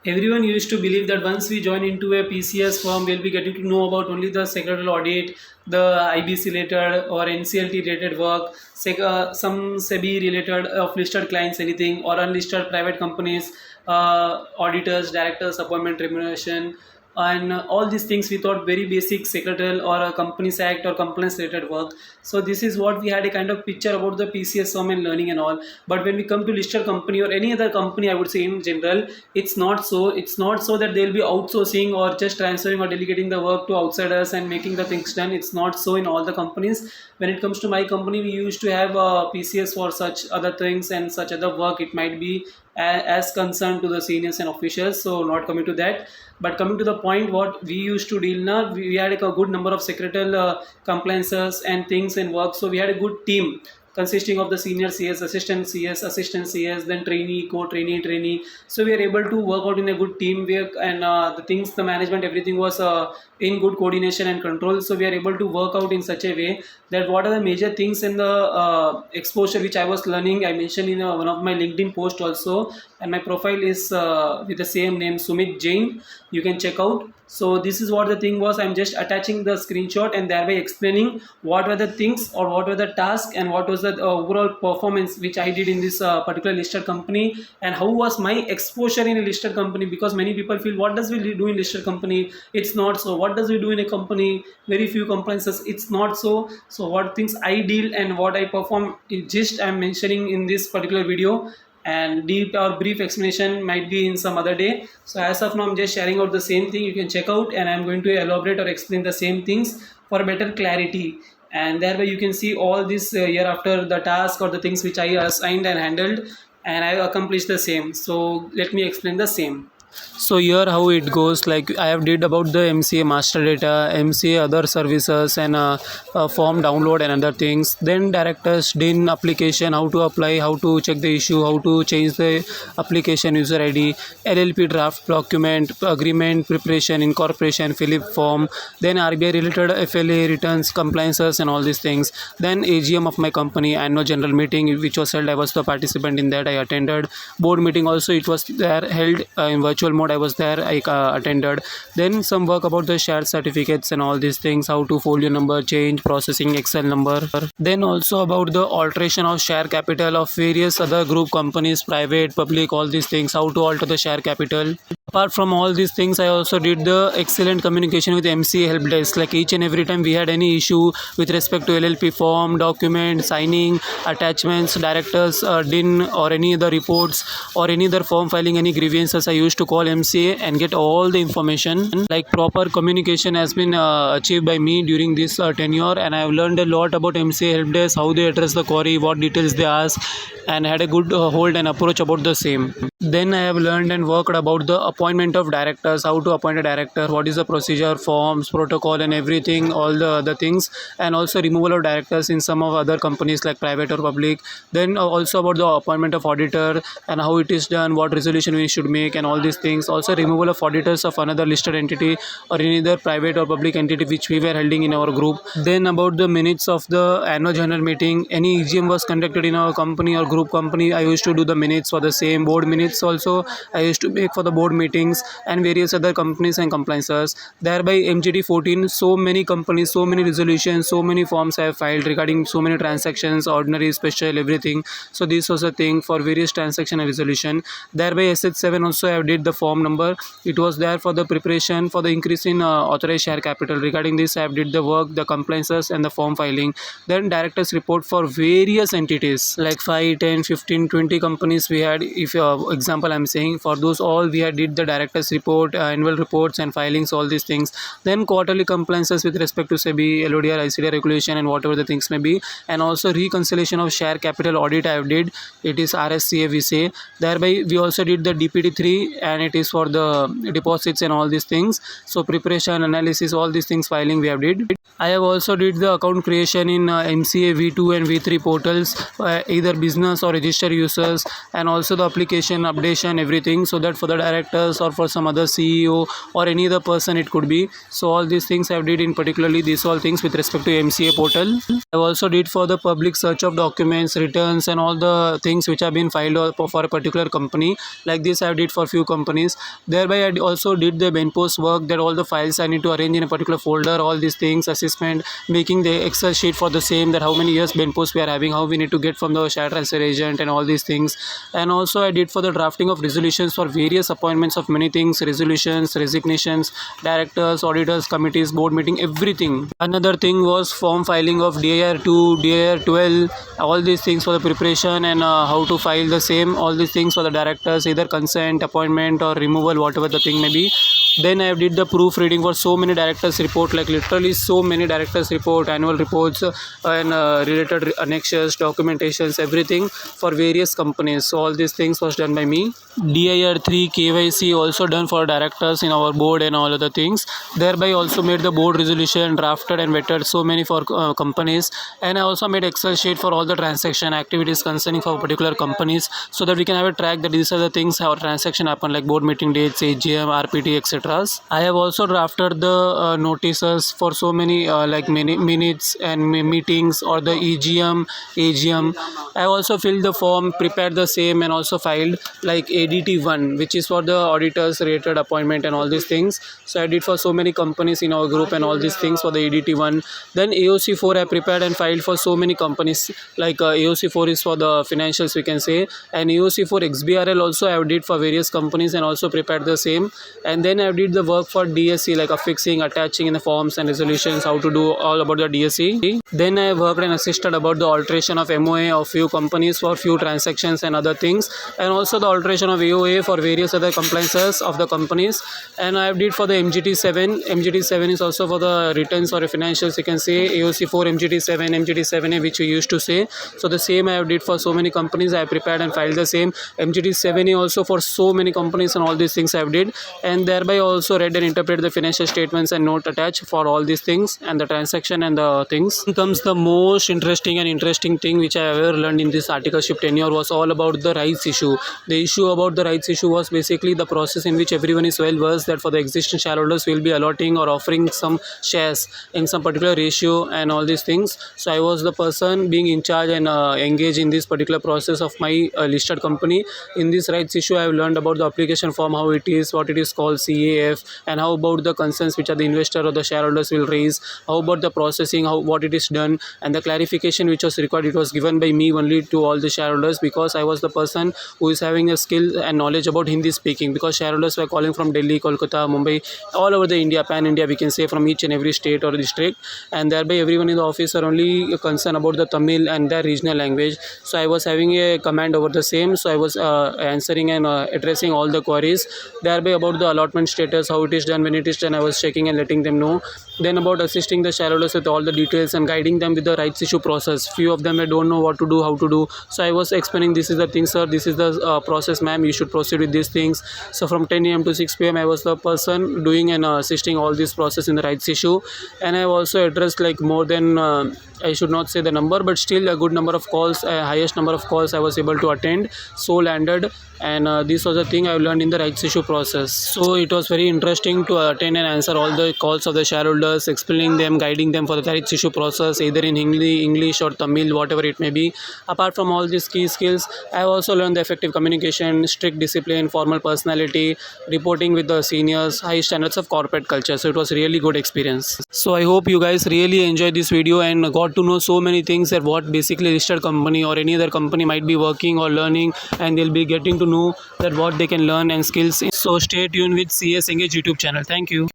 Everyone used to believe that once we join into a PCS firm, we'll be getting to know about only the secretarial audit, the IBC related or NCLT related work, some SEBI related of listed clients, anything, or unlisted private companies, auditors, directors, appointment remuneration, and all these things we thought very basic secretarial or a companies act or compliance related work. So this is what we had a kind of picture about the PCS firm and learning and all. But when we come to listed company or any other company, I would say in general, it's not so that they'll be outsourcing or just transferring or delegating the work to outsiders and making the things done. It's not so in all the companies. When it comes to my company, we used to have PCS for such other things and such other work. It might be as concerned to the seniors and officials, so not coming to that. But coming to the point, what we used to deal now, we had like a good number of secretarial compliances and things and work. So we had a good team consisting of the senior CS, assistant CS, then trainee, co-trainee, trainee. So we are able to work out in a good teamwork, and the things, the management, everything was in good coordination and control. So we are able to work out in such a way that what are the major things in the exposure which I was learning. I mentioned in one of my LinkedIn post also, and my profile is with the same name, Sumit Jain. You can check out. So this is what the thing was. I'm just attaching the screenshot and thereby explaining what were the things or what were the tasks and what was the overall performance which I did in this particular listed company, and how was my exposure in a listed company. Because many people feel, what does we do in listed company? It's not so. What does we do in a company? Very few compliances. It's not so. So what things I deal and what I perform is just I'm mentioning in this particular video, and deep or brief explanation might be in some other day. So as of now, I'm just sharing out the same thing. You can check out, and I'm going to elaborate or explain the same things for better clarity. And thereby you can see all this year after the task or the things which I assigned and handled, and I accomplished the same. So let me explain the same. So here how it goes, like I have did about the MCA master data, MCA other services, and form download and other things. Then directors did application, how to apply, how to check the issue, how to change the application user ID, LLP draft document, agreement preparation, incorporation, Philip form, then RBI related FLA returns, compliances, and all these things. Then AGM of my company, annual general meeting which was held. I was the participant in that. I attended. Board meeting also, it was there held in virtual mode. I was there. I attended. Then some work about the share certificates and all these things, how to folio number change, processing Excel number. Then also about the alteration of share capital of various other group companies, private, public, all these things, how to alter the share capital. Apart from all these things, I also did the excellent communication with MCA help desk. Like each and every time we had any issue with respect to LLP form, document, signing, attachments, directors, DIN, or any other reports or any other form filing, any grievances, I used to call MCA and get all the information. Like proper communication has been achieved by me during this tenure, and I have learned a lot about MCA help desk, how they address the query, what details they ask, and had a good hold and approach about the same. Then I have learned and worked about the appointment of directors, how to appoint a director, what is the procedure, forms, protocol, and everything, all the other things, and also removal of directors in some of other companies like private or public. Then also about the appointment of auditor and how it is done, what resolution we should make, and all these things. Also removal of auditors of another listed entity or any other private or public entity which we were holding in our group. Then about the minutes of the annual general meeting, any EGM was conducted in our company or group company, I used to do the minutes for the same. Board minutes also I used to make for the board meetings and various other companies and compliances. Thereby MGT 14, so many companies, so many resolutions, so many forms I have filed regarding so many transactions, ordinary, special, everything. So this was a thing for various transaction and resolution. Thereby SH7 also I have did the form number. It was there for the preparation for the increase in authorized share capital. Regarding this I have did the work, the compliances, and the form filing. Then directors report for various entities like 5, 10, 15, 20 companies we had. If example I'm saying, for those all we had did the directors report, annual reports and filings, all these things. Then quarterly compliances with respect to SEBI, LODR, ICDR regulation, and whatever the things may be. And also reconciliation of share capital audit I have did. It is RSCA we say. Thereby we also did the DPT3, and it is for the deposits and all these things. So preparation, analysis, all these things, filing we have did. I have also did the account creation in MCA V2 and V3 portals, either business business or register users, and also the application updation, everything, so that for the directors or for some other CEO or any other person it could be. So all these things I did in particularly these all things with respect to MCA portal. I also did for the public search of documents, returns, and all the things which have been filed for a particular company. Like this I did for few companies. Thereby I also did the Ben post work, that all the files I need to arrange in a particular folder, all these things, assessment, making the Excel sheet for the same, that how many years Ben post we are having, how we need to get from the share transfer agent, and all these things. And also I did for the drafting of resolutions for various appointments of many things, resolutions, resignations, directors, auditors, committees, board meeting, everything. Another thing was form filing of DIR 2, DIR 12, all these things for the preparation, and how to file the same, all these things for the directors, either consent, appointment, or removal, whatever the thing may be. Then I did the proofreading for so many directors report, like literally so many directors report, annual reports, and related annexures, documentations, everything for various companies. So all these things was done by me. DIR 3 KYC also done for directors in our board and all other things. Thereby also made the board resolution, drafted and vetted so many for companies. And I also made Excel sheet for all the transaction activities concerning for particular companies, so that we can have a track that these are the things how transaction happen, like board meeting dates, AGM, RPT, etc. I have also drafted the notices for so many like minutes and meetings, or the EGM, AGM. I have also filled the form, prepared the same, and also filed like ADT1, which is for the auditors related appointment and all these things. So I did for so many companies in our group and all these things for the ADT1. Then AOC4 I prepared and filed for so many companies, like AOC4 is for the financials we can say, and AOC4 XBRL also I did for various companies and also prepared the same. And then I did the work for DSC, like affixing, attaching in the forms and resolutions, how to do all about the DSC. Then I worked and assisted about the alteration of MOA of few companies for few transactions and other things, and also the alteration of AOA for various other compliances of the companies. And I did for the MGT7. MGT7 is also for the returns or financials, you can say AOC4, MGT7, MGT7A, which we used to say. So the same I did for so many companies. I prepared and filed the same. MGT7A also for so many companies, and all these things I did. And thereby also read and interpret the financial statements and note attached for all these things and the transaction and the things. Then comes the most interesting thing which I ever learned in this articleship tenure, was all about the rights issue. The issue about the rights issue was basically the process in which everyone is well versed, that for the existing shareholders will be allotting or offering some shares in some particular ratio and all these things. So I was the person being in charge and engaged in this particular process of my listed company. In this rights issue I have learned about the application form, how it is, what it is called CAF, and how about the concerns which are the investor or the shareholders will raise, how about the processing, how what it is done, and the clarification which was required. It was given by me only to all the shareholders, because I was the person who is having a skill and knowledge about Hindi speaking, because shareholders were calling from Delhi, Kolkata, Mumbai, all over the India, pan India we can say, from each and every state or district, and thereby everyone in the office are only concerned about the Tamil and their regional language. So I was having a command over the same, so I was answering and addressing all the queries, thereby about the allotment status, how it is done, when it is done, I was checking and letting them know. Then about assisting the shareholders with all the details and guiding them with the rights issue process. Few of them don't know what to do, how to do, so I was explaining, this is the thing sir, this is the process ma'am, you should proceed with these things. So from 10 AM to 6 PM I was the person doing and assisting all this process in the rights issue. And I also addressed like more than I should not say the number, but still a good number of calls, highest number of calls I was able to attend, so landed. And this was the thing I learned in the rights issue process. So it was very interesting to attend and answer all the calls of the shareholders, explaining them, guiding them for the rights issue process, either in English or Tamil, whatever it may be. Apart from all these key skills, I have also learned the effective communication, strict discipline, formal personality, reporting with the seniors, high standards of corporate culture. So it was really good experience. So I hope you guys really enjoyed this video and got to know so many things, that what basically listed company or any other company might be working or learning, and they'll be getting to know that what they can learn and skills. So stay tuned with CS Engage YouTube channel. Thank you.